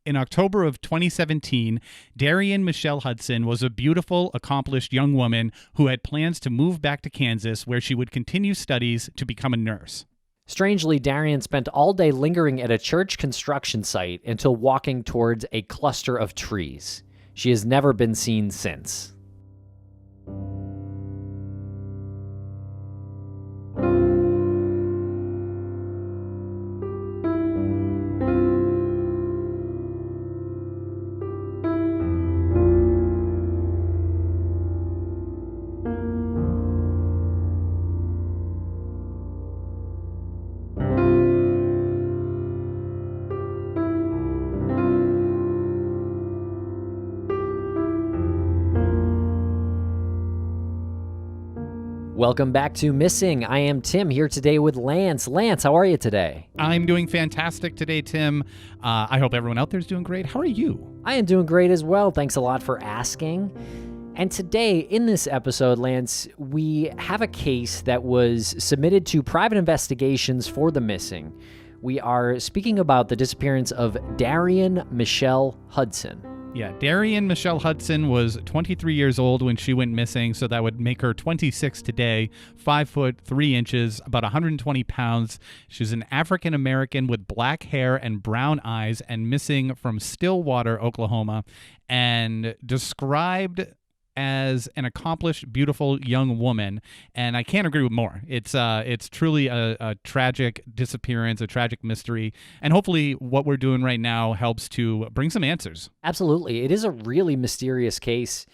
In October of 2017, Darian Michelle Hudson was a beautiful, accomplished young woman who had plans to move back to Kansas, where she would continue studies to become a nurse. Strangely, Darian spent all day lingering at a church construction site until walking towards a cluster of trees. She has never been seen since. Welcome back to Missing. I am Tim, here today with Lance. Lance, how are you today? I'm doing fantastic today, Tim. I hope everyone out there is doing great. How are you? I am doing great as well. Thanks a lot for asking. And today, in this episode, Lance, we have a case that was submitted to private investigations for the missing. We are speaking about the disappearance of Darian Michelle Hudson. Yeah, Darian Michelle Hudson was 23 years old when she went missing, so that would make her 26 today, 5 foot 3 inches, about 120 pounds. She's an African American with black hair and brown eyes and missing from Stillwater, Oklahoma, and described as an accomplished, beautiful young woman, and I can't agree with more. It's truly a tragic disappearance, a tragic mystery, and hopefully what we're doing right now helps to bring some answers. Absolutely. It is a really mysterious case,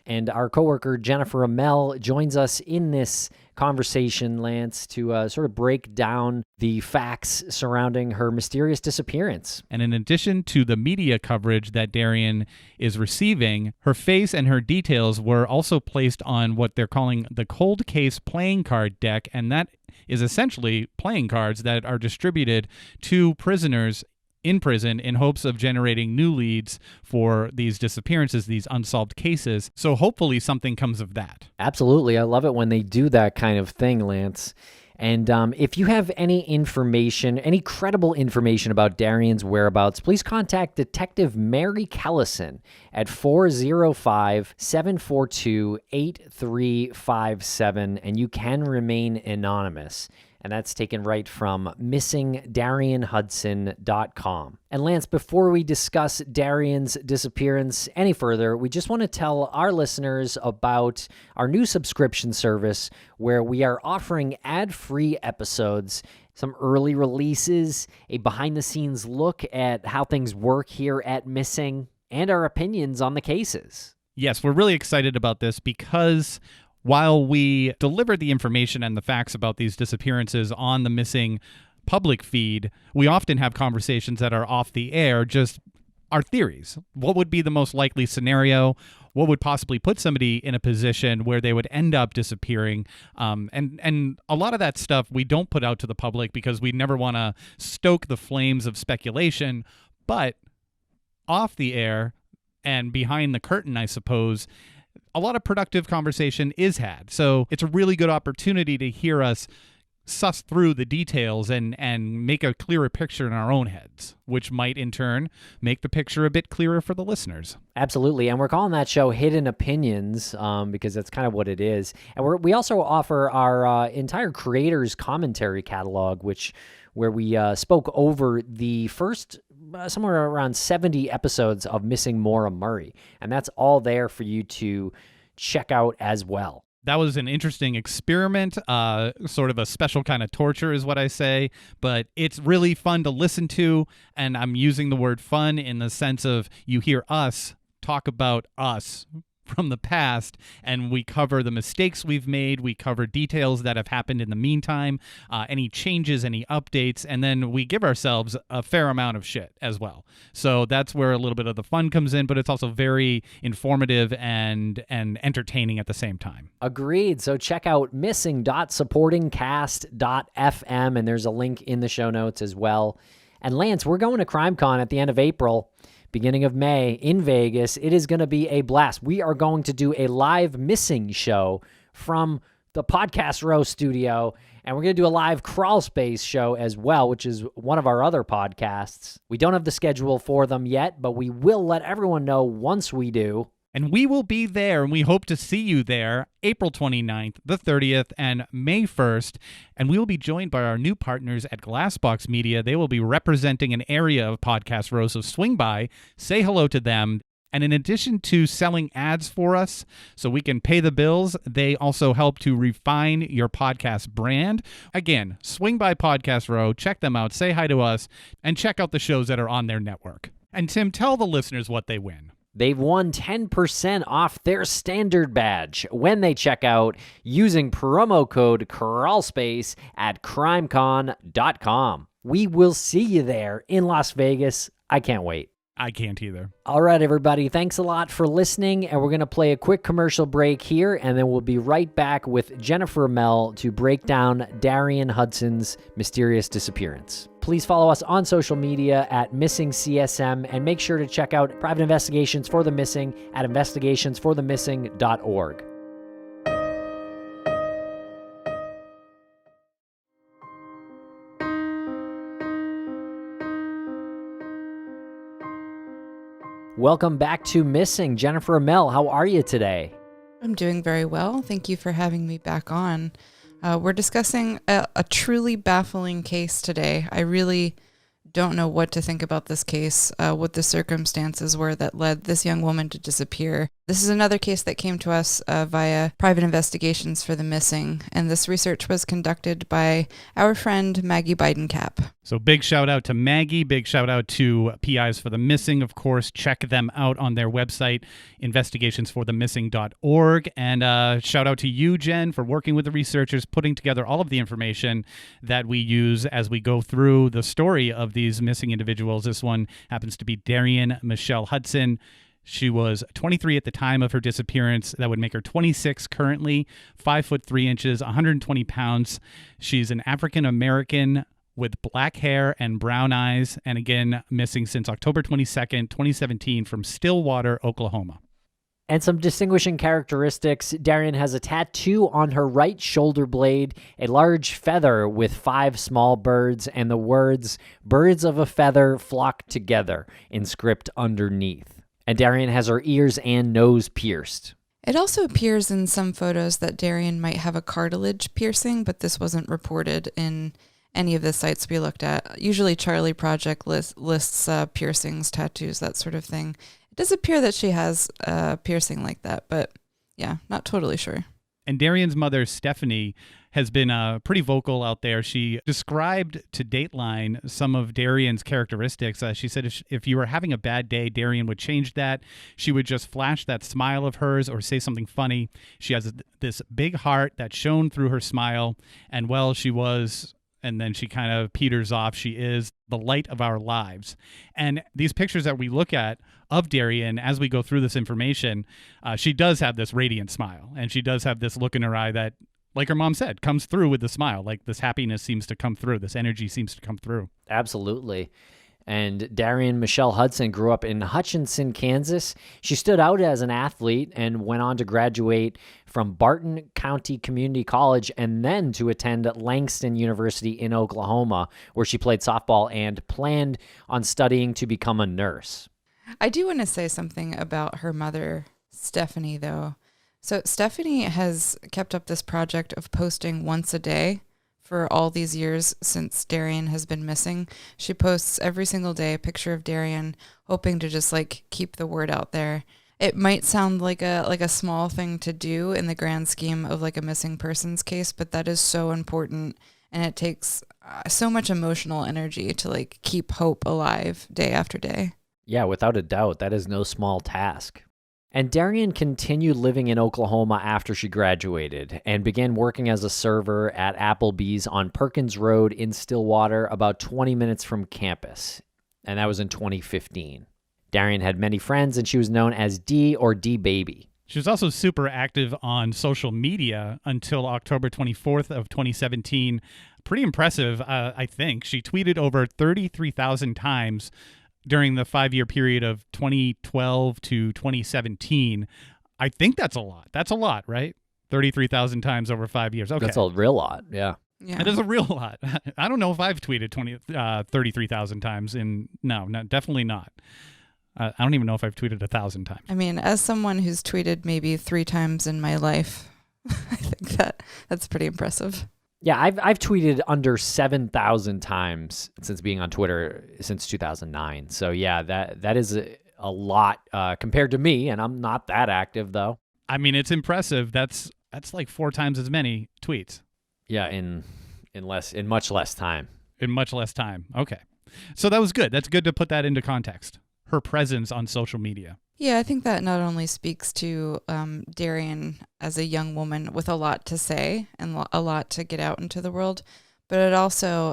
and our coworker Jennifer Amell joins us in this conversation, Lance, to sort of break down the facts surrounding her mysterious disappearance. And in addition to the media coverage that Darian is receiving, her face and her details were also placed on what they're calling the cold case playing card deck, and that is essentially playing cards that are distributed to prisoners in prison in hopes of generating new leads for these disappearances, these unsolved cases. So hopefully something comes of that. Absolutely. I love it when they do that kind of thing, Lance. And if you have any information, any credible information about Darian's whereabouts, please contact Detective Mary Callison at 405-742-8357, and you can remain anonymous. And that's taken right from missingdarianhudson.com. And Lance, before we discuss Darian's disappearance any further, we just want to tell our listeners about our new subscription service where we are offering ad-free episodes, some early releases, a behind-the-scenes look at how things work here at Missing, and our opinions on the cases. Yes, we're really excited about this because while we deliver the information and the facts about these disappearances on the Missing public feed, we often have conversations that are off the air, just our theories. What would be the most likely scenario? What would possibly put somebody in a position where they would end up disappearing? And a lot of that stuff we don't put out to the public because we never want to stoke the flames of speculation. But off the air and behind the curtain, I suppose, a lot of productive conversation is had. So it's a really good opportunity to hear us suss through the details and make a clearer picture in our own heads, which might in turn make the picture a bit clearer for the listeners. Absolutely. And we're calling that show Hidden Opinions because that's kind of what it is. And we also offer our entire creators commentary catalog, where we spoke over the first somewhere around 70 episodes of Missing Maura Murray. And that's all there for you to check out as well. That was an interesting experiment, sort of a special kind of torture is what I say, but it's really fun to listen to, and I'm using the word fun in the sense of you hear us talk about us from the past, and we cover the mistakes we've made, we cover details that have happened in the meantime, any changes, any updates, and then we give ourselves a fair amount of shit as well. So that's where a little bit of the fun comes in, but it's also very informative and entertaining at the same time. Agreed. So check out missing.supportingcast.fm, and there's a link in the show notes as well. And Lance, we're going to CrimeCon at the end of April. Beginning of May in Vegas. It is going to be a blast. We are going to do a live Missing show from the Podcast Row studio, And we're going to do a live Crawlspace show as well, which is one of our other podcasts. We don't have the schedule for them yet, but we will let everyone know once we do. And we will be there, and we hope to see you there April 29th, the 30th, and May 1st. And we will be joined by our new partners at Glassbox Media. They will be representing an area of Podcast Row, so swing by, say hello to them. And in addition to selling ads for us so we can pay the bills, they also help to refine your podcast brand. Again, swing by Podcast Row, check them out, say hi to us, and check out the shows that are on their network. And Tim, tell the listeners what they win. They've won 10% off their standard badge when they check out using promo code Crawlspace at crimecon.com. We will see you there in Las Vegas. I can't wait. I can't either. All right, everybody. Thanks a lot for listening. And we're going to play a quick commercial break here, and then we'll be right back with Jennifer Amell to break down Darian Hudson's mysterious disappearance. Please follow us on social media at MissingCSM, and make sure to check out Private Investigations for the Missing at investigationsforthemissing.org. Welcome back to Missing. Jennifer Amell, how are you today? I'm doing very well. Thank you for having me back on. We're discussing a truly baffling case today. I really don't know what to think about this case, what the circumstances were that led this young woman to disappear. This is another case that came to us via Private Investigations for the Missing, and this research was conducted by our friend Maggie Bidencap. So big shout out to Maggie, big shout out to PIs for the Missing, of course. Check them out on their website, investigationsforthemissing.org. And shout out to you, Jen, for working with the researchers, putting together all of the information that we use as we go through the story of these missing individuals. This one happens to be Darian Michelle Hudson. She was 23 at the time of her disappearance. That would make her 26 currently, 5'3", 120 pounds. She's an African-American with black hair and brown eyes, and again, missing since October 22nd, 2017 from Stillwater, Oklahoma. And some distinguishing characteristics. Darian has a tattoo on her right shoulder blade, a large feather with 5 small birds, and the words, "Birds of a feather flock together," in script underneath. And Darian has her ears and nose pierced. It also appears in some photos that Darian might have a cartilage piercing, but this wasn't reported in any of the sites we looked at. Usually Charlie Project lists piercings, tattoos, that sort of thing. It does appear that she has a piercing like that, but yeah, not totally sure. And Darian's mother, Stephanie, has been pretty vocal out there. She described to Dateline some of Darian's characteristics. She said if you were having a bad day, Darian would change that. She would just flash that smile of hers or say something funny. She has this big heart that shone through her smile. And well, she was, and then she kind of peters off. She is the light of our lives. And these pictures that we look at of Darian as we go through this information, she does have this radiant smile. And she does have this look in her eye that, like her mom said, comes through with the smile. Like this happiness seems to come through. This energy seems to come through. Absolutely. And Darian Michelle Hudson grew up in Hutchinson, Kansas. She stood out as an athlete and went on to graduate from Barton County Community College and then to attend Langston University in Oklahoma, where she played softball and planned on studying to become a nurse. I do want to say something about her mother, Stephanie, though. So Stephanie has kept up this project of posting once a day for all these years since Darian has been missing. She posts every single day a picture of Darian, hoping to just keep the word out there. It might sound like a small thing to do in the grand scheme of a missing persons case, but that is so important, and it takes so much emotional energy to keep hope alive day after day. Yeah, without a doubt, that is no small task. And Darian continued living in Oklahoma after she graduated and began working as a server at Applebee's on Perkins Road in Stillwater, about 20 minutes from campus. And that was in 2015. Darian had many friends, and she was known as D or D Baby. She was also super active on social media until October 24th of 2017. Pretty impressive, I think. She tweeted over 33,000 times during the 5-year period of 2012 to 2017. I think that's a lot. That's a lot, right? 33,000 times over 5 years. Okay. That's a real lot, yeah. Yeah. That is a real lot. I don't know if I've tweeted 33,000 times no, definitely not. I don't even know if I've tweeted 1,000 times. I mean, as someone who's tweeted maybe 3 times in my life, I think that's pretty impressive. Yeah, I've tweeted under 7,000 times since being on Twitter since 2009. So yeah, that is a lot compared to me, and I'm not that active though. I mean, it's impressive. That's like 4 times as many tweets. Yeah, in much less time. In much less time. Okay. So that was good. That's good to put that into context. Her presence on social media. Yeah, I think that not only speaks to Darian as a young woman with a lot to say and a lot to get out into the world, but it also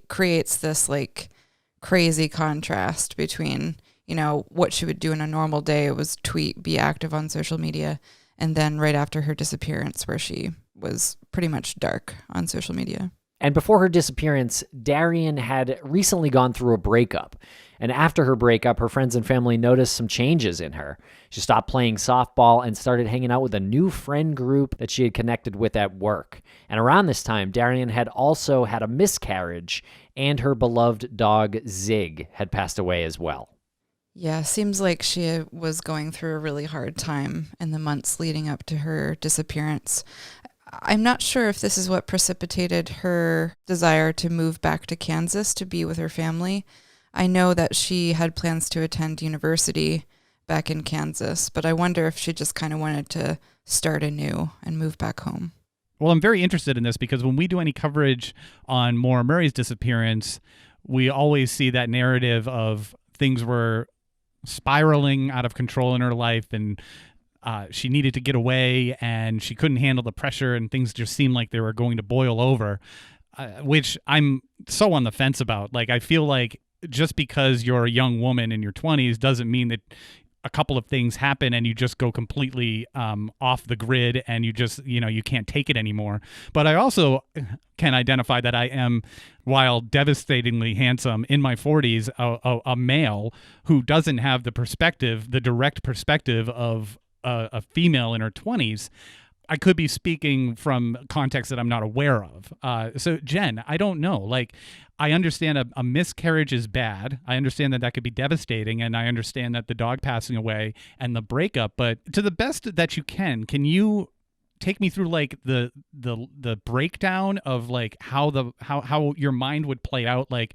creates this like crazy contrast between, what she would do in a normal day. It was tweet, be active on social media, and then right after her disappearance where she was pretty much dark on social media. And before her disappearance, Darian had recently gone through a breakup. And after her breakup, her friends and family noticed some changes in her. She stopped playing softball and started hanging out with a new friend group that she had connected with at work. And around this time, Darian had also had a miscarriage, and her beloved dog, Zig, had passed away as well. Yeah, seems like she was going through a really hard time in the months leading up to her disappearance. I'm not sure if this is what precipitated her desire to move back to Kansas to be with her family. I know that she had plans to attend university back in Kansas, but I wonder if she just kind of wanted to start anew and move back home. Well, I'm very interested in this because when we do any coverage on Maura Murray's disappearance, we always see that narrative of things were spiraling out of control in her life, and she needed to get away, and she couldn't handle the pressure, and things just seemed like they were going to boil over, which I'm so on the fence about. Like, I feel like just because you're a young woman in your 20s doesn't mean that a couple of things happen and you just go completely off the grid and you just, you can't take it anymore. But I also can identify that I am, while devastatingly handsome in my 40s, a male who doesn't have the direct perspective of a female in her 20s. I could be speaking from context that I'm not aware of. So, Jen, I don't know. Like, I understand a miscarriage is bad. I understand that could be devastating, and I understand that the dog passing away and the breakup. But to the best that you can you take me through like the breakdown of like how your mind would play out? Like,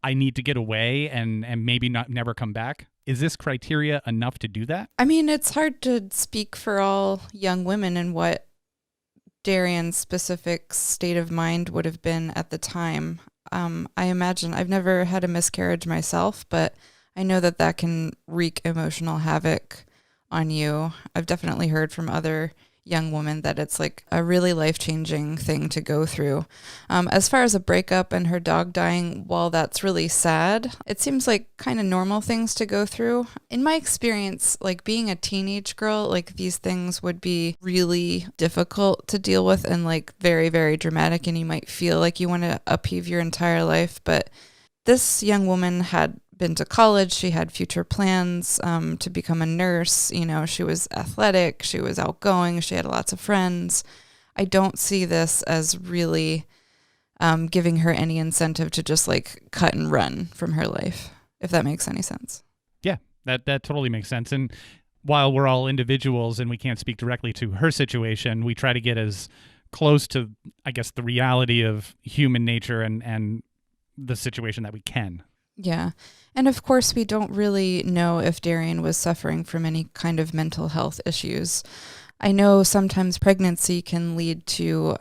I need to get away and maybe never come back. Is this criteria enough to do that? I mean, it's hard to speak for all young women and what Darian's specific state of mind would have been at the time. I imagine, I've never had a miscarriage myself, but I know that can wreak emotional havoc on you. I've definitely heard from other young women that it's like a really life-changing thing to go through. As far as a breakup and her dog dying, while that's really sad, it seems like kind of normal things to go through. In my experience, like being a teenage girl, like these things would be really difficult to deal with and like very, very dramatic, and you might feel like you want to upheave your entire life. But this young woman had been to college. She had future plans to become a nurse. She was athletic. She was outgoing. She had lots of friends. I don't see this as really giving her any incentive to just like cut and run from her life, if that makes any sense. Yeah, that totally makes sense. And while we're all individuals and we can't speak directly to her situation, we try to get as close to, I guess, the reality of human nature and the situation that we can. Yeah. And of course, we don't really know if Darian was suffering from any kind of mental health issues. I know sometimes pregnancy can lead to,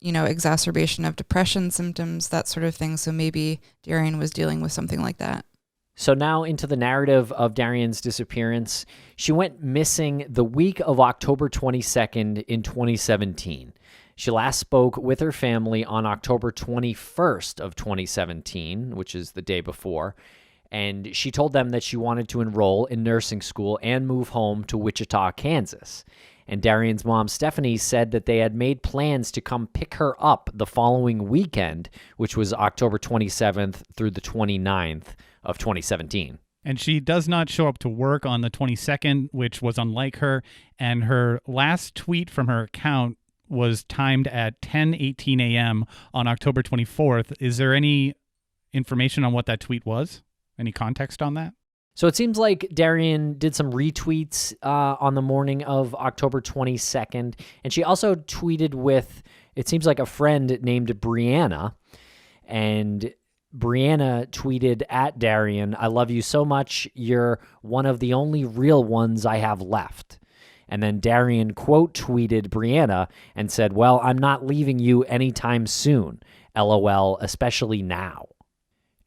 exacerbation of depression symptoms, that sort of thing. So maybe Darian was dealing with something like that. So now into the narrative of Darian's disappearance. She went missing the week of October 22nd in 2017. She last spoke with her family on October 21st of 2017, which is the day before, and she told them that she wanted to enroll in nursing school and move home to Wichita, Kansas. And Darian's mom, Stephanie, said that they had made plans to come pick her up the following weekend, which was October 27th through the 29th of 2017. And she does not show up to work on the 22nd, which was unlike her. And her last tweet from her account was timed at 10:18 a.m. on October 24th. Is there any information on what that tweet was? Any context on that? So it seems like Darian did some retweets on the morning of October 22nd, and she also tweeted with, it seems like, a friend named Brianna, and Brianna tweeted at Darian, "I love you so much. You're one of the only real ones I have left." And then Darian quote tweeted Brianna and said, "Well, I'm not leaving you anytime soon. LOL, especially now."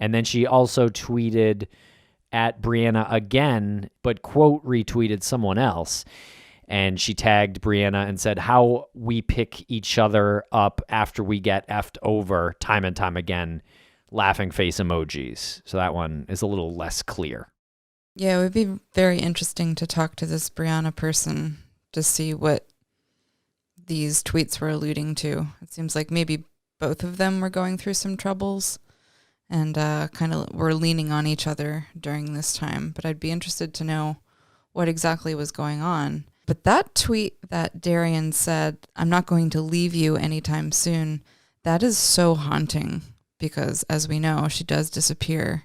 And then she also tweeted at Brianna again, but quote retweeted someone else. And she tagged Brianna and said, "How we pick each other up after we get effed over time and time again. Laughing face emojis." So that one is a little less clear. Yeah, it would be very interesting to talk to this Brianna person to see what these tweets were alluding to. It seems like maybe both of them were going through some troubles and kind of were leaning on each other during this time. But I'd be interested to know what exactly was going on. But that tweet that Darian said, "I'm not going to leave you anytime soon," that is so haunting because, as we know, she does disappear.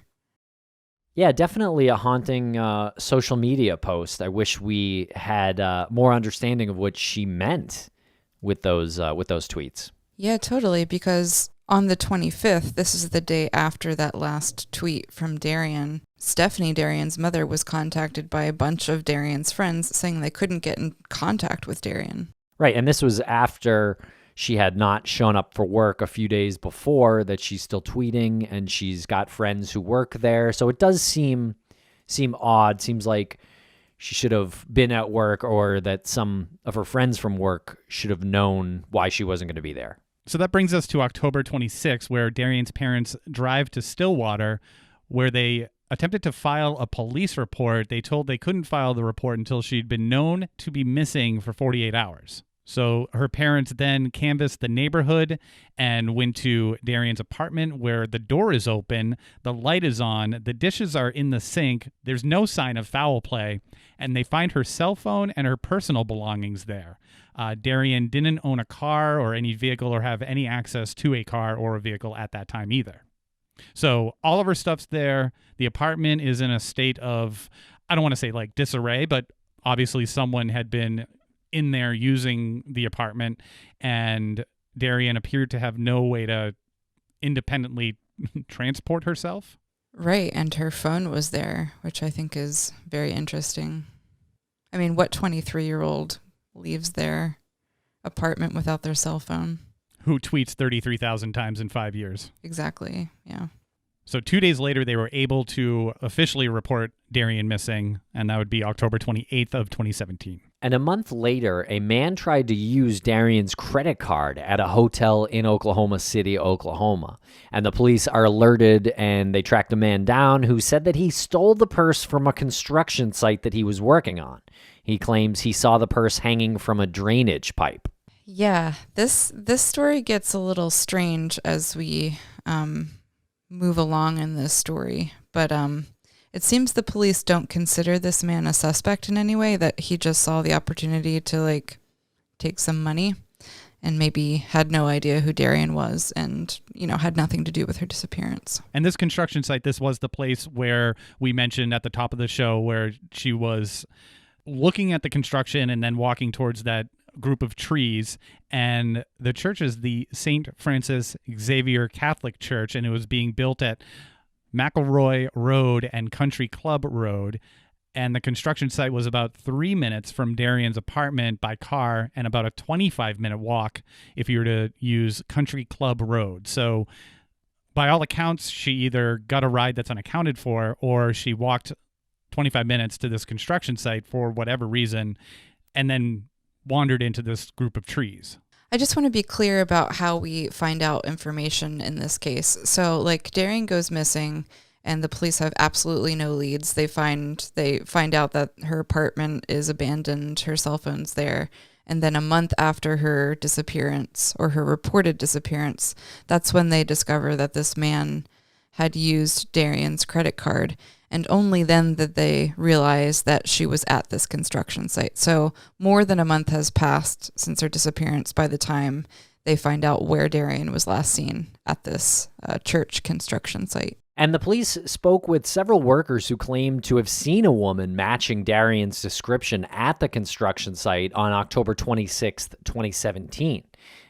Yeah, definitely a haunting social media post. I wish we had more understanding of what she meant with those tweets. Yeah, totally, because on the 25th, this is the day after that last tweet from Darian, Stephanie, Darian's mother, was contacted by a bunch of Darian's friends saying they couldn't get in contact with Darian. Right, and this was after she had not shown up for work a few days before, that she's still tweeting, and she's got friends who work there. So it does seem odd. Seems like she should have been at work, or that some of her friends from work should have known why she wasn't going to be there. So that brings us to October 26th, where Darian's parents drive to Stillwater, where they attempted to file a police report. They told they couldn't file the report until she'd been known to be missing for 48 hours. So her parents then canvassed the neighborhood and went to Darian's apartment, where the door is open, the light is on, the dishes are in the sink, there's no sign of foul play, and they find her cell phone and her personal belongings there. Darian didn't own a car or any vehicle or have any access to a car or a vehicle at that time either. So all of her stuff's there. The apartment is in a state of, I don't want to say like disarray, but obviously someone had been in there using the apartment, and Darian appeared to have no way to independently transport herself. Right, and her phone was there, which I think is very interesting. I mean, what 23-year-old leaves their apartment without their cell phone? Who tweets 33,000 times in 5 years. Exactly, yeah. So 2 days later, they were able to officially report Darian missing, and that would be October 28th of 2017. And a month later, a man tried to use Darian's credit card at a hotel in Oklahoma City, Oklahoma. And the police are alerted, and they tracked a man down who said that he stole the purse from a construction site that he was working on. He claims he saw the purse hanging from a drainage pipe. Yeah, this story gets a little strange as we move along in this story. But it seems the police don't consider this man a suspect in any way, that he just saw the opportunity to like take some money and maybe had no idea who Darian was and, you know, had nothing to do with her disappearance. And this construction site, this was the place where we mentioned at the top of the show where she was looking at the construction and then walking towards that group of trees, and the church is the St. Francis Xavier Catholic Church, and it was being built at McElroy Road and Country Club Road, and the construction site was about 3 minutes from Darian's apartment by car and about a 25-minute walk if you were to use Country Club Road. So by all accounts, she either got a ride that's unaccounted for, or she walked 25 minutes to this construction site for whatever reason and then wandered into this group of trees. I just want to be clear about how we find out information in this case. So, like, Darian goes missing, and the police have absolutely no leads. They find out that her apartment is abandoned, her cell phone's there, and then a month after her disappearance, or her reported disappearance, that's when they discover that this man had used Darian's credit card. And only then did they realize that she was at this construction site. So more than a month has passed since her disappearance by the time they find out where Darian was last seen at this church construction site. And the police spoke with several workers who claimed to have seen a woman matching Darian's description at the construction site on October 26th, 2017.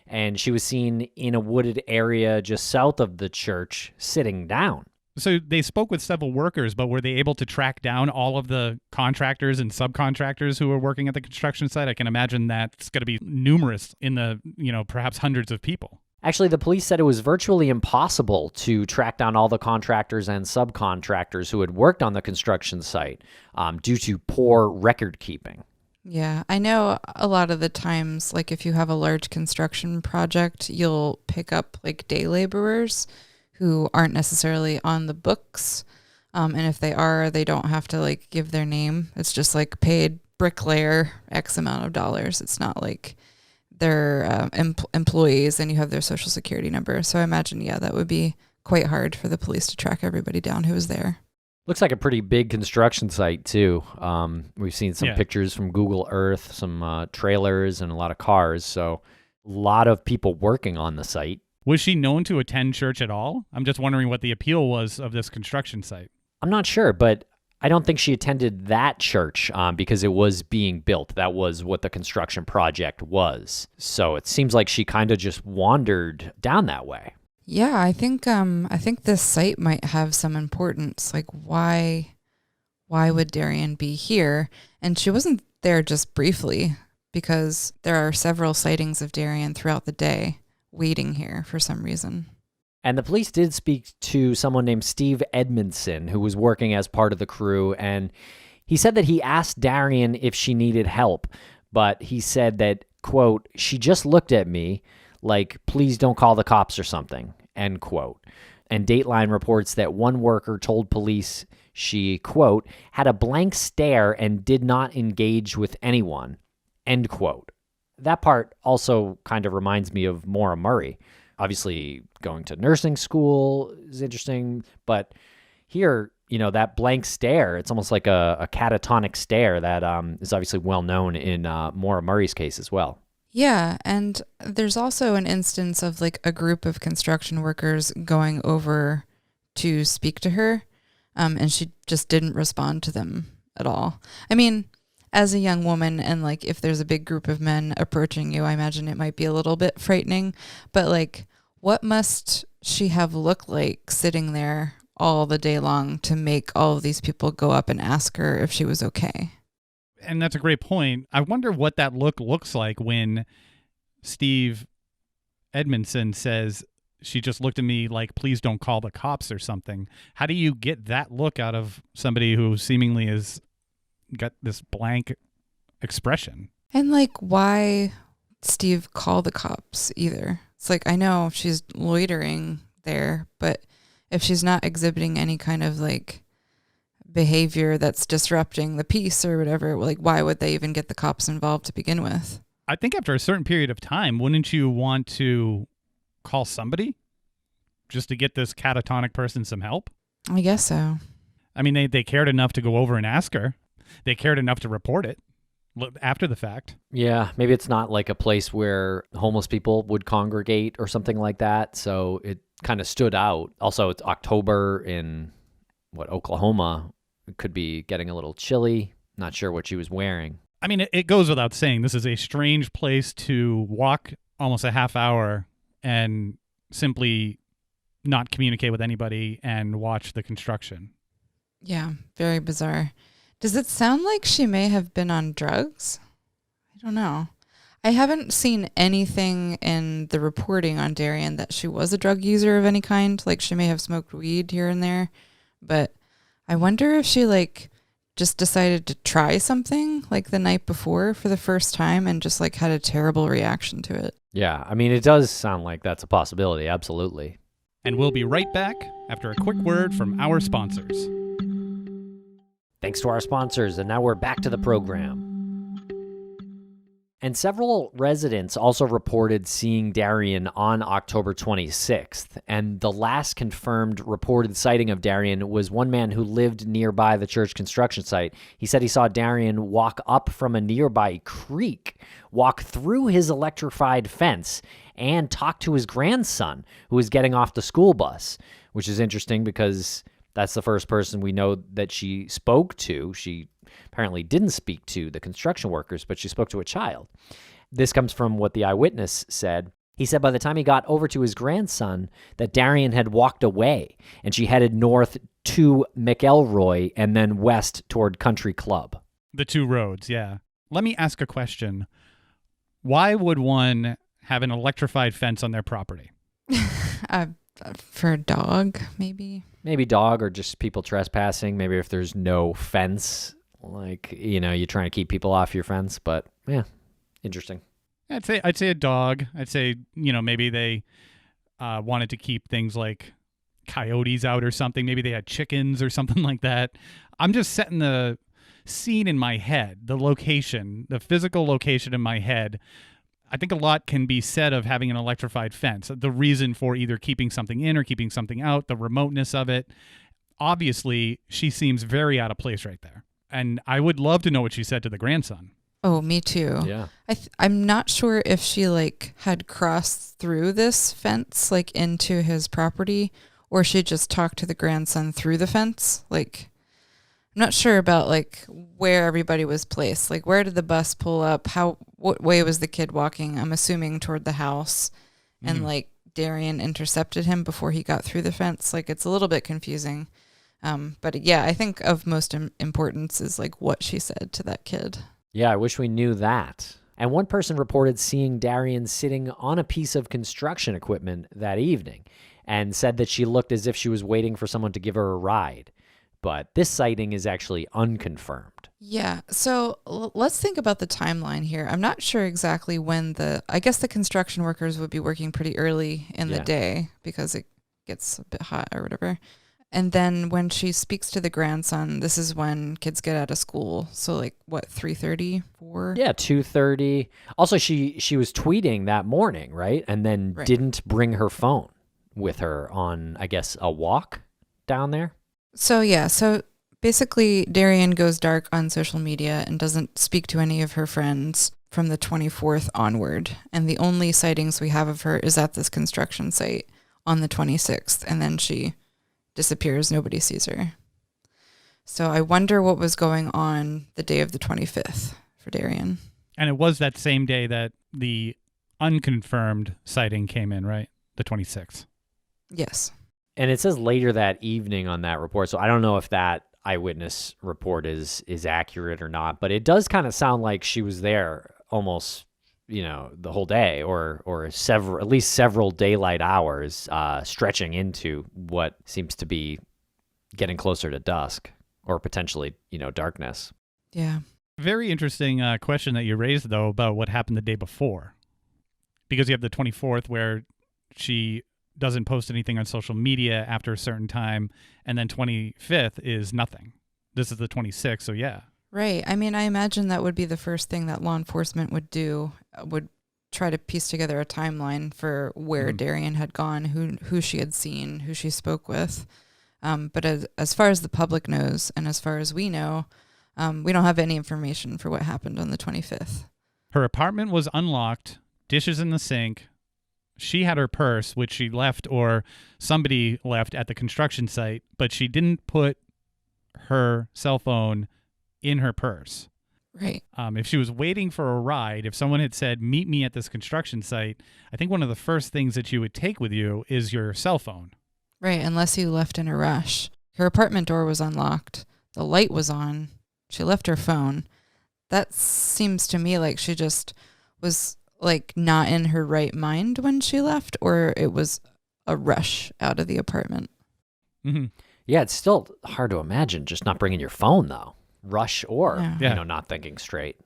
And she was seen in a wooded area just south of the church, sitting down. So they spoke with several workers, but were they able to track down all of the contractors and subcontractors who were working at the construction site? I can imagine that's going to be numerous in the, perhaps hundreds of people. Actually, the police said it was virtually impossible to track down all the contractors and subcontractors who had worked on the construction site due to poor record keeping. Yeah, I know a lot of the times, like if you have a large construction project, you'll pick up like day laborers who aren't necessarily on the books. And if they are, they don't have to like give their name. It's just like paid bricklayer X amount of dollars. It's not like they're employees and you have their social security number. So I imagine, yeah, that would be quite hard for the police to track everybody down who was there. Looks like a pretty big construction site, too. We've seen some pictures from Google Earth, some trailers, and a lot of cars. So a lot of people working on the site. Was she known to attend church at all? I'm just wondering what the appeal was of this construction site. I'm not sure, but I don't think she attended that church because it was being built. That was what the construction project was. So it seems like she kind of just wandered down that way. Yeah, I think this site might have some importance. Like, why would Darian be here? And she wasn't there just briefly, because there are several sightings of Darian throughout the day waiting here for some reason. And the police did speak to someone named Steve Edmondson, who was working as part of the crew, and he said that he asked Darian if she needed help, but he said that, quote, "She just looked at me like, please don't call the cops or something," end quote. And Dateline reports that one worker told police she, quote, "had a blank stare and did not engage with anyone," end quote. That part also kind of reminds me of Maura Murray. Obviously, going to nursing school is interesting, but here, that blank stare, it's almost like a catatonic stare that is obviously well known in Maura Murray's case as well. Yeah, and there's also an instance of like a group of construction workers going over to speak to her, and she just didn't respond to them at all. I mean, as a young woman, and like if there's a big group of men approaching you, I imagine it might be a little bit frightening, but like what must she have looked like sitting there all the day long to make all of these people go up and ask her if she was okay? And that's a great point. I wonder what that look looks like when Steve Edmondson says she just looked at me like, please don't call the cops or something. How do you get that look out of somebody who seemingly has got this blank expression? And like, why Steve call the cops either? It's like, I know she's loitering there, but if she's not exhibiting any kind of like behavior that's disrupting the peace or whatever, like why would they even get the cops involved to begin with? I think after a certain period of time, wouldn't you want to call somebody just to get this catatonic person some help? I guess so. I mean, they cared enough to go over and ask her. They cared enough to report it after the fact. Yeah, maybe it's not like a place where homeless people would congregate or something like that, so it kind of stood out. Also, it's October in, Oklahoma. It could be getting a little chilly. Not sure what she was wearing. I mean, it goes without saying, this is a strange place to walk almost a half hour and simply not communicate with anybody and watch the construction. Yeah, very bizarre. Does it sound like she may have been on drugs? I don't know. I haven't seen anything in the reporting on Darian that she was a drug user of any kind. Like she may have smoked weed here and there, but I wonder if she like just decided to try something like the night before for the first time and just like had a terrible reaction to it. Yeah, I mean, it does sound like that's a possibility. Absolutely. And we'll be right back after a quick word from our sponsors. Thanks to our sponsors, and now we're back to the program. And several residents also reported seeing Darian on October 26th. And the last confirmed reported sighting of Darian was one man who lived nearby the church construction site. He said he saw Darian walk up from a nearby creek, walk through his electrified fence, and talk to his grandson who was getting off the school bus, which is interesting because that's the first person we know that she spoke to. She apparently didn't speak to the construction workers, but she spoke to a child. This comes from what the eyewitness said. He said by the time he got over to his grandson that Darian had walked away, and she headed north to McElroy and then west toward Country Club. The two roads, yeah. Let me ask a question. Why would one have an electrified fence on their property? For a dog, maybe. Maybe dog or just people trespassing. Maybe if there's no fence, like, you're trying to keep people off your fence. But yeah, interesting. I'd say a dog. I'd say, maybe they wanted to keep things like coyotes out or something. Maybe they had chickens or something like that. I'm just setting the scene in my head, the location, the physical location in my head. I think a lot can be said of having an electrified fence. The reason for either keeping something in or keeping something out, the remoteness of it. Obviously, she seems very out of place right there. And I would love to know what she said to the grandson. Oh, me too. Yeah. I'm not sure if she had crossed through this fence into his property, or she just talked to the grandson through the fence. I'm not sure about where everybody was placed. Where did the bus pull up? What way was the kid walking? I'm assuming toward the house, and Darian intercepted him before he got through the fence. It's a little bit confusing. But yeah, I think of most importance is what she said to that kid. Yeah, I wish we knew that. And one person reported seeing Darian sitting on a piece of construction equipment that evening and said that she looked as if she was waiting for someone to give her a ride. But this sighting is actually unconfirmed. Yeah, so let's think about the timeline here. I'm not sure exactly when I guess the construction workers would be working pretty early in the day because it gets a bit hot or whatever. And then when she speaks to the grandson, this is when kids get out of school. So 3:30, 4? Yeah, 2:30. Also, she was tweeting that morning, right? And then didn't bring her phone with her on, I guess, a walk down there. So basically Darian goes dark on social media and doesn't speak to any of her friends from the 24th onward. And the only sightings we have of her is at this construction site on the 26th. And then she disappears. Nobody sees her. So I wonder what was going on the day of the 25th for Darian. And it was that same day that the unconfirmed sighting came in, right? The 26th. Yes. And it says later that evening on that report, so I don't know if that eyewitness report is accurate or not, but it does kind of sound like she was there almost, the whole day or at least several daylight hours, stretching into what seems to be getting closer to dusk or potentially, darkness. Yeah. Very interesting question that you raised, though, about what happened the day before. Because you have the 24th where she doesn't post anything on social media after a certain time, and then 25th is nothing. This is the 26th, so yeah. Right. I mean, I imagine that would be the first thing that law enforcement would do, would try to piece together a timeline for where Darian had gone, who she had seen, who she spoke with. But as far as the public knows, and as far as we know, we don't have any information for what happened on the 25th. Her apartment was unlocked, dishes in the sink. She had her purse, which she left or somebody left at the construction site, but she didn't put her cell phone in her purse. Right. If she was waiting for a ride, if someone had said, meet me at this construction site, I think one of the first things that you would take with you is your cell phone. Right, unless you left in a rush. Her apartment door was unlocked. The light was on. She left her phone. That seems to me like she just was not in her right mind when she left, or it was a rush out of the apartment. Mm-hmm. Yeah, it's still hard to imagine just not bringing your phone, though. Rush or, not thinking straight.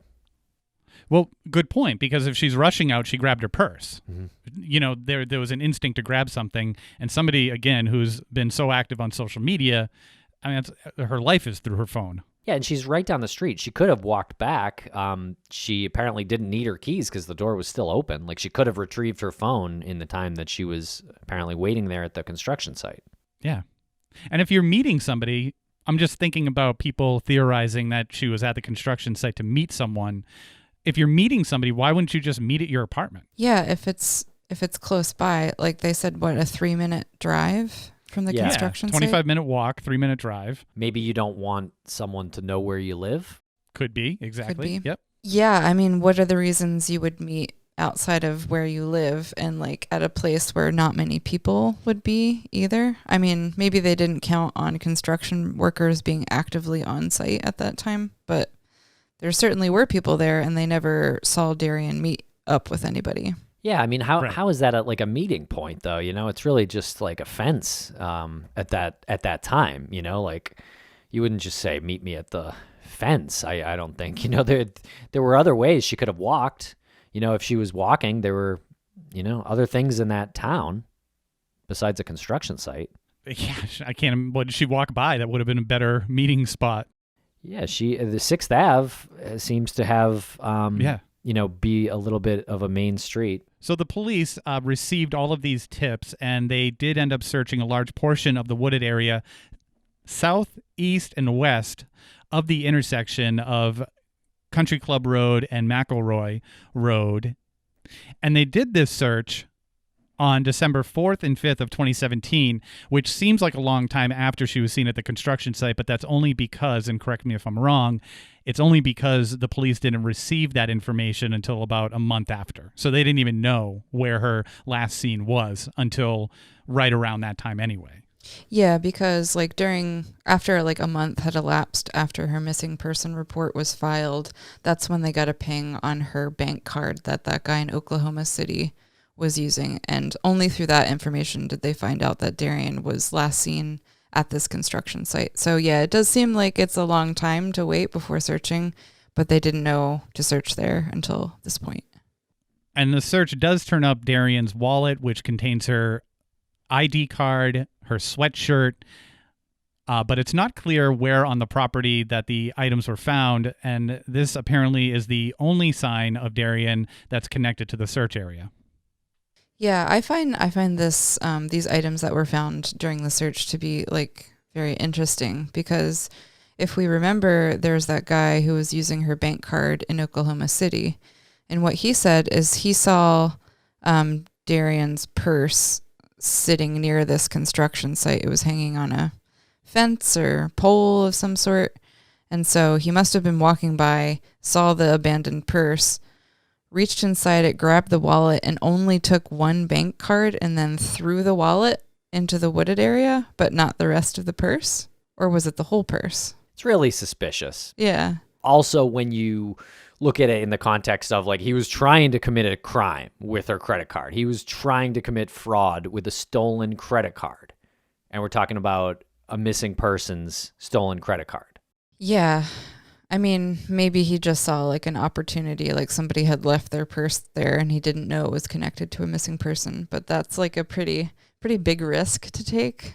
Well, good point, because if she's rushing out, she grabbed her purse. Mm-hmm. There was an instinct to grab something, and somebody, again, who's been so active on social media, I mean, her life is through her phone. Yeah, and she's right down the street. She could have walked back. She apparently didn't need her keys because the door was still open. Like, she could have retrieved her phone in the time that she was apparently waiting there at the construction site. Yeah. And if you're meeting somebody, I'm just thinking about people theorizing that she was at the construction site to meet someone. If you're meeting somebody, why wouldn't you just meet at your apartment? Yeah, if it's close by, like they said, what, a 3-minute drive from the construction site? 25-minute walk, 3-minute drive. Maybe you don't want someone to know where you live. Could be, exactly. Could be. Yep. Yeah, I mean, what are the reasons you would meet outside of where you live and like at a place where not many people would be either? I mean, maybe they didn't count on construction workers being actively on site at that time, but there certainly were people there and they never saw Darian meet up with anybody. Yeah, I mean, how is that like a meeting point though? You know, it's really just like a fence at that time. You know, like you wouldn't just say meet me at the fence. I don't think. You know, there were other ways she could have walked. You know, if she was walking, there were, you know, other things in that town besides a construction site. Yeah, I can't. What did she walk by? That would have been a better meeting spot. Yeah, the 6th Ave seems to have you know, be a little bit of a main street. So the police received all of these tips, and they did end up searching a large portion of the wooded area south, east, and west of the intersection of Country Club Road and McElroy Road. And they did this search on December 4th and 5th of 2017, which seems like a long time after she was seen at the construction site, but that's only because, and correct me if I'm wrong, it's only because the police didn't receive that information until about a month after. So they didn't even know where her last seen was until right around that time anyway. Yeah, because like after like a month had elapsed after her missing person report was filed, that's when they got a ping on her bank card that guy in Oklahoma City was using. And only through that information did they find out that Darian was last seen at this construction site. So yeah, it does seem like it's a long time to wait before searching, but they didn't know to search there until this point. And the search does turn up Darian's wallet, which contains her ID card, her sweatshirt, but it's not clear where on the property that the items were found, and this apparently is the only sign of Darian that's connected to the search area. Yeah, I find this these items that were found during the search to be like very interesting, because if we remember, there's that guy who was using her bank card in Oklahoma City, and what he said is he saw Darian's purse sitting near this construction site. It was hanging on a fence or pole of some sort, and so he must have been walking by, saw the abandoned purse, reached inside it, grabbed the wallet, and only took one bank card and then threw the wallet into the wooded area, but not the rest of the purse? Or was it the whole purse? It's really suspicious. Yeah. Also, when you look at it in the context of like he was trying to commit a crime with her credit card. He was trying to commit fraud with a stolen credit card. And we're talking about a missing person's stolen credit card. Yeah. I mean, maybe he just saw like an opportunity, like somebody had left their purse there and he didn't know it was connected to a missing person. But that's like a pretty big risk to take,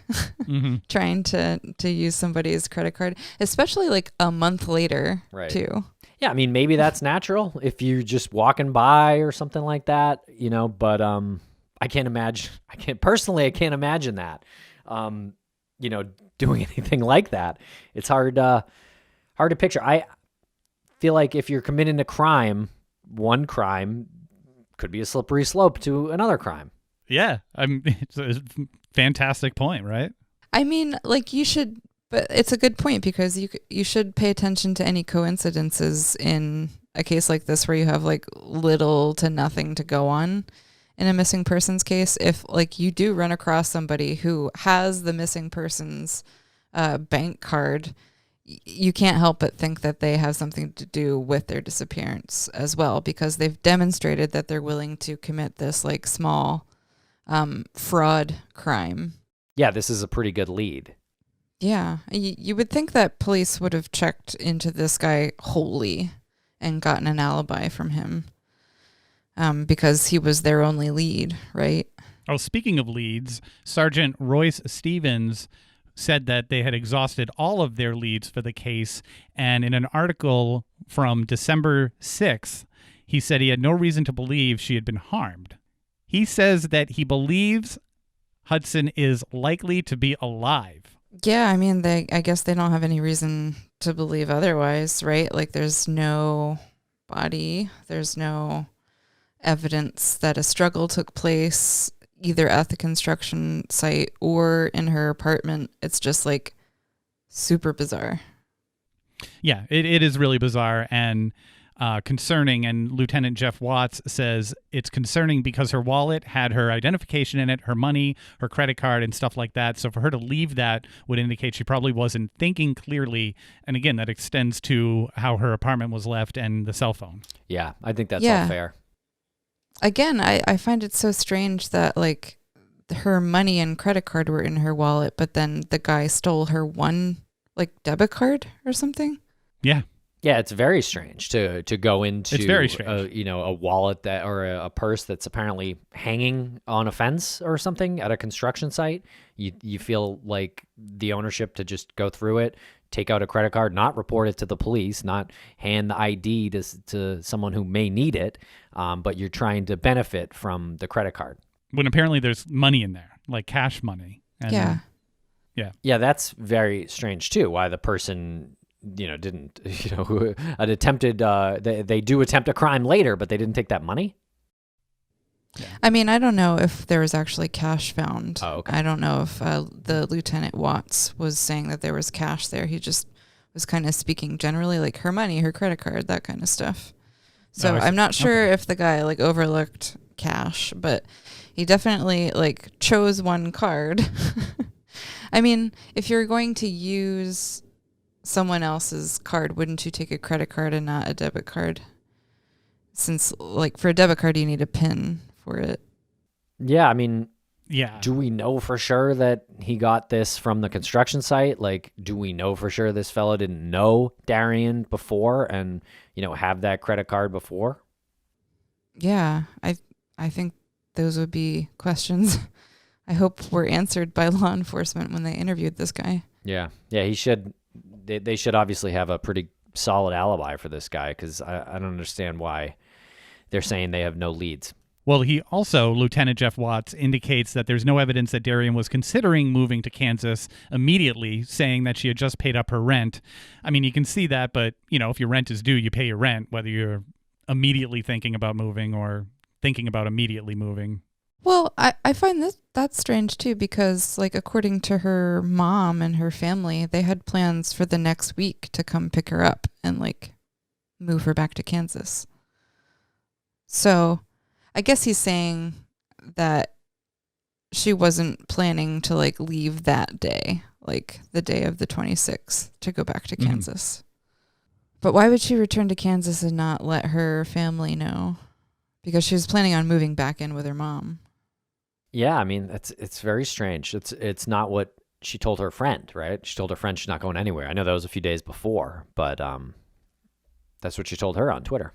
trying to use somebody's credit card, especially like a month later, too. Yeah, I mean, maybe that's natural if you're just walking by or something like that, you know, but I can't imagine that, you know, doing anything like that. It's hard to picture. I feel like if you're committing a crime, one crime could be a slippery slope to another crime. Yeah, it's a fantastic point, right? I mean, like you should, but it's a good point because you should pay attention to any coincidences in a case like this where you have like little to nothing to go on in a missing persons case. If like you do run across somebody who has the missing person's bank card, you can't help but think that they have something to do with their disappearance as well, because they've demonstrated that they're willing to commit this like small fraud crime. Yeah, this is a pretty good lead. Yeah, you would think that police would have checked into this guy wholly and gotten an alibi from him, because he was their only lead, right? Oh, speaking of leads, Sergeant Royce Stevens said that they had exhausted all of their leads for the case. And in an article from December 6th, he said he had no reason to believe she had been harmed. He says that he believes Hudson is likely to be alive. Yeah, I mean, I guess they don't have any reason to believe otherwise, right? Like, there's no body, there's no evidence that a struggle took place either at the construction site or in her apartment. It's just like super bizarre. Yeah, it is really bizarre and concerning. And Lieutenant Jeff Watts says it's concerning because her wallet had her identification in it, her money, her credit card, and stuff like that. So for her to leave that would indicate she probably wasn't thinking clearly. And again, that extends to how her apartment was left and the cell phone. Yeah, I think that's all fair. Again, I find it so strange that like her money and credit card were in her wallet, but then the guy stole her one like debit card or something. Yeah. Yeah, it's very strange to go into it's very strange. A wallet that or a purse that's apparently hanging on a fence or something at a construction site. You feel like the ownership to just go through it, take out a credit card, not report it to the police, not hand the ID to someone who may need it, but you're trying to benefit from the credit card. When apparently there's money in there, like cash money. And, yeah, that's very strange too. Why the person didn't, an attempted, they do attempt a crime later, but they didn't take that money. Yeah. I mean, I don't know if there was actually cash found. Oh, okay. I don't know if the Lieutenant Watts was saying that there was cash there. He just was kind of speaking generally, like her money, her credit card, that kind of stuff. So I'm not sure if the guy like overlooked cash, but he definitely like chose one card. I mean, if you're going to use someone else's card, wouldn't you take a credit card and not a debit card? Since like for a debit card, you need a PIN for it. Yeah, I mean, yeah. Do we know for sure that he got this from the construction site? Like, do we know for sure this fellow didn't know Darian before and, have that credit card before? Yeah, I think those would be questions I hope were answered by law enforcement when they interviewed this guy. Yeah, he should. They should obviously have a pretty solid alibi for this guy because I don't understand why they're saying they have no leads. Well, he also, Lieutenant Jeff Watts, indicates that there's no evidence that Darian was considering moving to Kansas immediately, saying that she had just paid up her rent. I mean, you can see that, but, if your rent is due, you pay your rent, whether you're immediately thinking about moving or thinking about immediately moving. Well, I find that's strange, too, because, like, according to her mom and her family, they had plans for the next week to come pick her up and, like, move her back to Kansas. So I guess he's saying that she wasn't planning to like leave that day, like the day of the 26th, to go back to Kansas. But why would she return to Kansas and not let her family know? Because she was planning on moving back in with her mom. Yeah, I mean, it's very strange. It's not what she told her friend, right? She told her friend she's not going anywhere. I know that was a few days before, but that's what she told her on Twitter.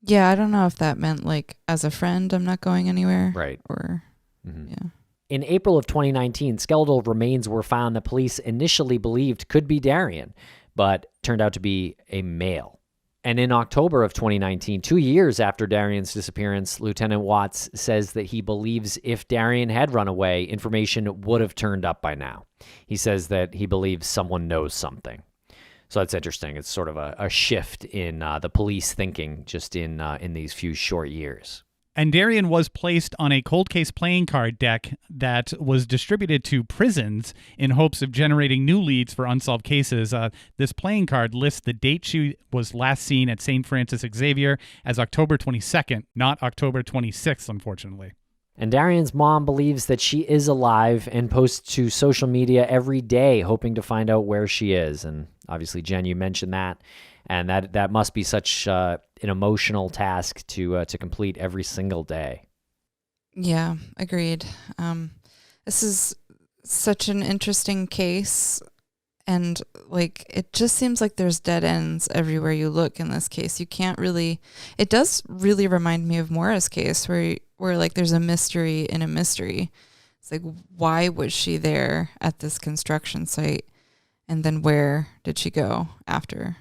Yeah, I don't know if that meant like as a friend, I'm not going anywhere. Right. Or, yeah. In April of 2019, skeletal remains were found that police initially believed could be Darian, but turned out to be a male. And in October of 2019, 2 years after Darian's disappearance, Lieutenant Watts says that he believes if Darian had run away, information would have turned up by now. He says that he believes someone knows something. So that's interesting. It's sort of a shift in the police thinking just in these few short years. And Darian was placed on a cold case playing card deck that was distributed to prisons in hopes of generating new leads for unsolved cases. This playing card lists the date she was last seen at St. Francis Xavier as October 22nd, not October 26th, unfortunately. And Darian's mom believes that she is alive and posts to social media every day, hoping to find out where she is. And obviously, Jen, you mentioned that. And that must be such an emotional task to complete every single day. Yeah, agreed. This is such an interesting case. And like, it just seems like there's dead ends everywhere you look in this case. You can't really, it does really remind me of Maura's case where like there's a mystery in a mystery. It's like, why was she there at this construction site? And then where did she go after?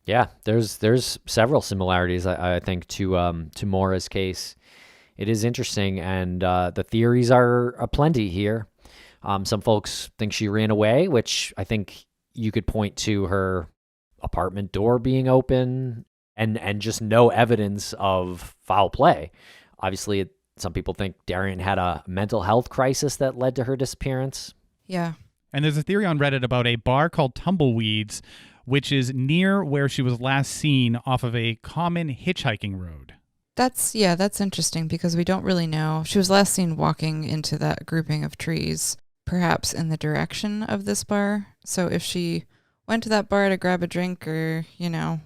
Yeah, there's several similarities, I think, to Maura's case. It is interesting, and the theories are aplenty here. Some folks think she ran away, which I think you could point to her apartment door being open and just no evidence of foul play. Obviously, some people think Darian had a mental health crisis that led to her disappearance. Yeah. And there's a theory on Reddit about a bar called Tumbleweeds, which is near where she was last seen off of a common hitchhiking road. That's interesting because we don't really know. She was last seen walking into that grouping of trees, perhaps in the direction of this bar. So if she went to that bar to grab a drink or,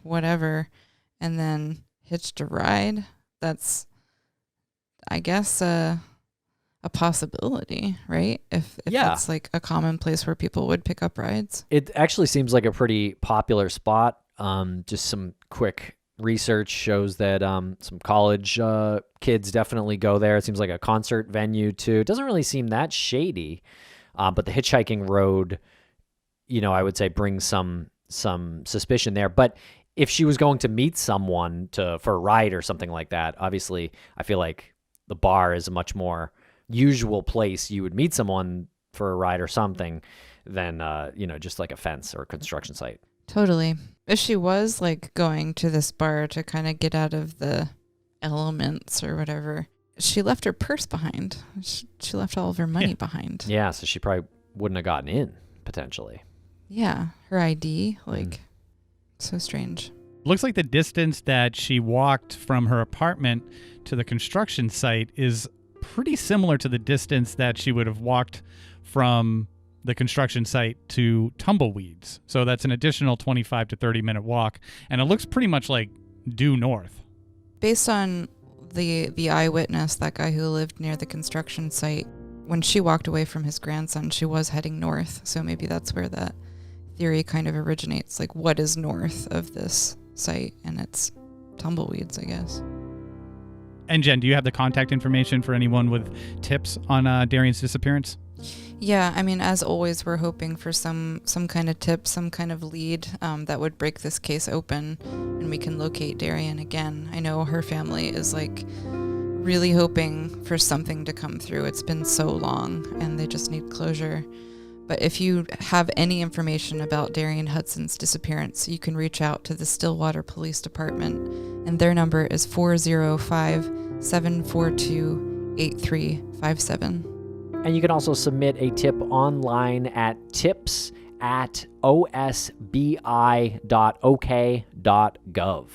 whatever, and then hitched a ride, that's, I guess, a possibility, right? If it's like a common place where people would pick up rides. It actually seems like a pretty popular spot. Just some quick research shows that some college kids definitely go there. It seems like a concert venue too. It doesn't really seem that shady, but the hitchhiking road, I would say brings some suspicion there. But if she was going to meet someone for a ride or something like that, obviously I feel like the bar is a much more usual place you would meet someone for a ride or something than just like a fence or a construction site. Totally. If she was like going to this bar to kind of get out of the elements or whatever, she left her purse behind. She left all of her money behind. Yeah, so she probably wouldn't have gotten in, potentially. Yeah, her ID, so strange. Looks like the distance that she walked from her apartment to the construction site is pretty similar to the distance that she would have walked from the construction site to Tumbleweeds. So that's an additional 25 to 30 minute walk, and it looks pretty much like due north. Based on the eyewitness, that guy who lived near the construction site, when she walked away from his grandson, she was heading north. So maybe that's where that theory kind of originates. Like, what is north of this site? And it's Tumbleweeds, I guess. And Jen, do you have the contact information for anyone with tips on Darian's disappearance? Yeah, I mean, as always, we're hoping for some kind of tip, some kind of lead that would break this case open and we can locate Darian again. I know her family is really hoping for something to come through. It's been so long and they just need closure. But if you have any information about Darian Hudson's disappearance, you can reach out to the Stillwater Police Department, and their number is 405-742-8357. And you can also submit a tip online at tips@osbi.ok.gov.